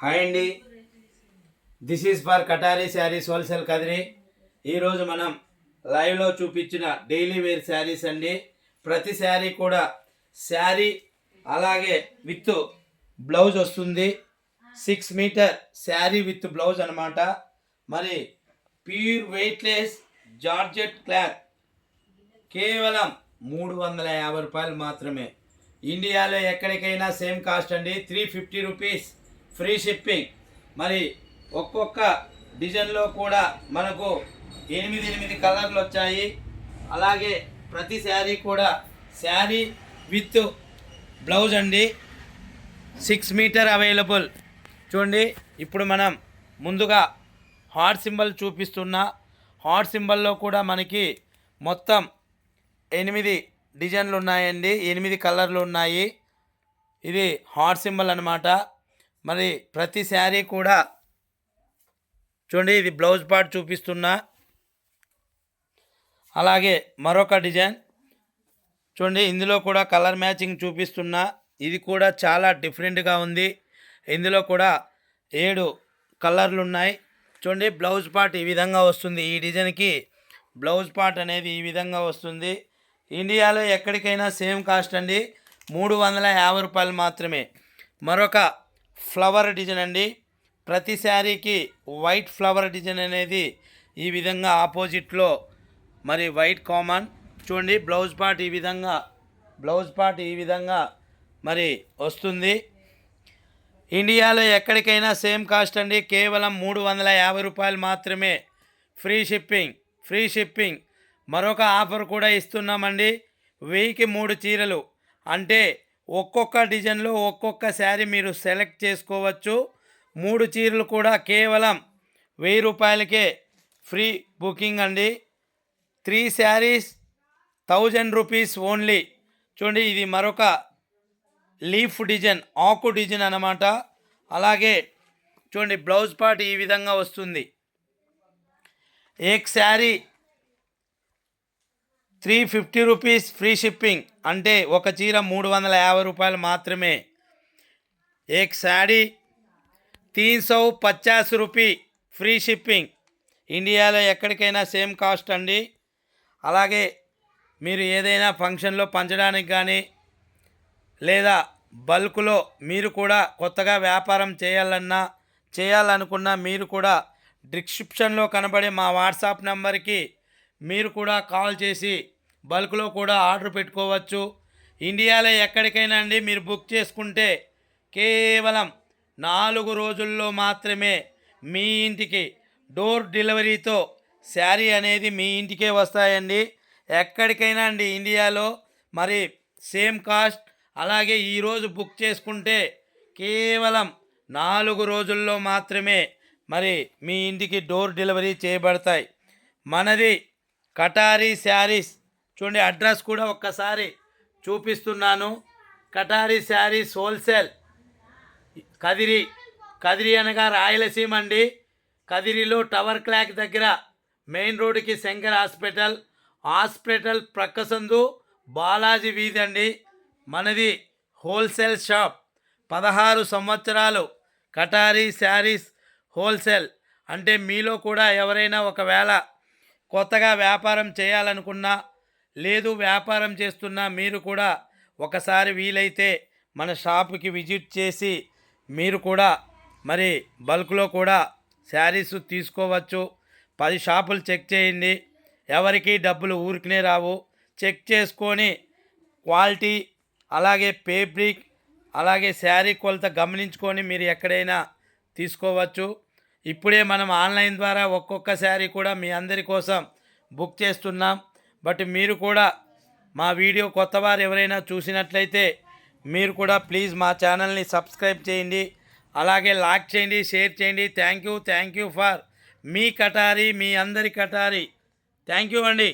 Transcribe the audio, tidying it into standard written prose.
Hi అండి, this is for కటారీ saris wholesale Kadiri. ఈరోజు మనం లైవ్లో చూపించిన డైలీ వేర్ శారీస్ అండి. ప్రతి శారీ కూడా శారీ అలాగే విత్ బ్లౌజ్ వస్తుంది. 6 మీటర్ శారీ విత్ బ్లౌజ్ అనమాట. మరి ప్యూర్ వెయిట్లెస్ జార్జెట్ క్లాత్ కేవలం 350 రూపాయలు మాత్రమే. ఇండియాలో ఎక్కడికైనా సేమ్ కాస్ట్ అండి. 350 రూపీస్ ఫ్రీ షిప్పింగ్. మరి ఒక్కొక్క డిజైన్లో కూడా మనకు 8 కలర్లు వచ్చాయి. అలాగే ప్రతి శారీ కూడా శారీ విత్ బ్లౌజ్ అండి. 6 మీటర్ అవైలబుల్. చూడండి, ఇప్పుడు మనం ముందుగా హార్ట్ సింబల్ చూపిస్తున్నా. హార్ట్ సింబల్లో కూడా మనకి మొత్తం 8 డిజైన్లు ఉన్నాయండి. 8 కలర్లు ఉన్నాయి. ఇది హార్ట్ సింబల్ అన్నమాట. మరి ప్రతి శారీ కూడా చూడండి, ఇది బ్లౌజ్ పార్ట్ చూపిస్తున్నా. అలాగే మరొక డిజైన్ చూడండి, ఇందులో కూడా కలర్ మ్యాచింగ్ చూపిస్తున్నా. ఇది కూడా చాలా డిఫరెంట్గా ఉంది. ఇందులో కూడా 7 కలర్లు ఉన్నాయి. చూడండి, బ్లౌజ్ పార్ట్ ఈ విధంగా వస్తుంది. ఈ డిజైన్కి బ్లౌజ్ పార్ట్ అనేది ఈ విధంగా వస్తుంది. ఇండియాలో ఎక్కడికైనా సేమ్ కాస్ట్ అండి, 350 రూపాయలు మాత్రమే. మరొక ఫ్లవర్ డిజైన్ అండి. ప్రతి శారీకి వైట్ ఫ్లవర్ డిజైన్ అనేది ఈ విధంగా ఆపోజిట్లో మరి వైట్ కామన్. చూడండి, బ్లౌజ్ పార్ట్ ఈ విధంగా మరి వస్తుంది. ఇండియాలో ఎక్కడికైనా సేమ్ కాస్ట్ అండి, కేవలం 350 రూపాయలు మాత్రమే. Free shipping. మరొక ఆఫర్ కూడా ఇస్తున్నామండి. 1000కి 3 చీరలు అంటే ఒక్కొక్క డిజైన్లో ఒక్కొక్క శారీ మీరు సెలెక్ట్ చేసుకోవచ్చు. 3 చీరలు కూడా కేవలం 1000 రూపాయలకే ఫ్రీ బుకింగ్ అండి. 3 శారీస్ 1000 రూపీస్ ఓన్లీ. చూడండి, ఇది మరొక లీఫ్ డిజైన్, ఆకు డిజైన్ అన్నమాట. అలాగే చూడండి, బ్లౌజ్ పార్ట్ ఈ విధంగా వస్తుంది. ఏక్ శారీ 350 రూపీస్ ఫ్రీ షిప్పింగ్ అంటే ఒక చీర 350 రూపాయలు మాత్రమే. ఏక్ శారీ 350 రూపీ ఫ్రీ షిప్పింగ్. ఇండియాలో ఎక్కడికైనా సేమ్ కాస్ట్ అండి. అలాగే మీరు ఏదైనా ఫంక్షన్లో పంచడానికి కానీ లేదా బల్క్లో మీరు కూడా కొత్తగా వ్యాపారం చేయాలనుకున్నా మీరు కూడా డిస్క్రిప్షన్లో కనబడే మా వాట్సాప్ నెంబర్కి మీరు కూడా కాల్ చేసి బల్క్లో కూడా ఆర్డర్ పెట్టుకోవచ్చు. ఇండియాలో ఎక్కడికైనా అండి మీరు బుక్ చేసుకుంటే కేవలం 4 రోజుల్లో మాత్రమే మీ ఇంటికి డోర్ డెలివరీతో శారీ అనేది మీ ఇంటికే వస్తాయండి. ఎక్కడికైనా అండి ఇండియాలో మరి సేమ్ కాస్ట్. అలాగే ఈరోజు బుక్ చేసుకుంటే కేవలం 4 రోజుల్లో మాత్రమే మరి మీ ఇంటికి డోర్ డెలివరీ చేయబడతాయి. మనది కటారీ శారీస్. చూడండి, అడ్రస్ కూడా ఒక్కసారి చూపిస్తున్నాను. కటారీ శారీస్ హోల్సేల్ కదిరి అనగా రాయలసీమ అండి. కదిరిలో టవర్ క్లాక్ దగ్గర మెయిన్ రోడ్డుకి శంకర్ హాస్పిటల్ ప్రక్కసందు బాలాజీ వీధి అండి. మనది హోల్సేల్ షాప్. 16 సంవత్సరాలు కటారీ శారీస్ హోల్సేల్. అంటే మీలో కూడా ఎవరైనా ఒకవేళ కొత్తగా వ్యాపారం చేయాలనుకున్నా లేదు వ్యాపారం చేస్తున్నా మీరు కూడా ఒకసారి వీలైతే మన షాపుకి విజిట్ చేసి మీరు కూడా మరి బల్క్లో కూడా శారీస్ తీసుకోవచ్చు. 10 షాపులు చెక్ చేయండి. ఎవరికి డబ్బులు ఊరికనే రావు. చెక్ చేసుకొని క్వాలిటీ అలాగే ఫేబ్రిక్ అలాగే శారీ కొలత గమనించుకొని మీరు ఎక్కడైనా తీసుకోవచ్చు. ఇప్పుడే మనం ఆన్లైన్ ద్వారా ఒక్కొక్క శారీ కూడా మీ అందరి కోసం బుక్ చేస్తున్నాం. బట్ మీరు కూడా మా వీడియో కొత్తవారు ఎవరైనా చూసినట్లయితే మీరు కూడా ప్లీజ్ మా ఛానల్ని సబ్స్క్రైబ్ చేయండి. అలాగే లైక్ చేయండి, షేర్ చేయండి. థ్యాంక్ యూ ఫర్ మీ కటారీ, మీ అందరి కటారీ. థ్యాంక్ యూ అండి.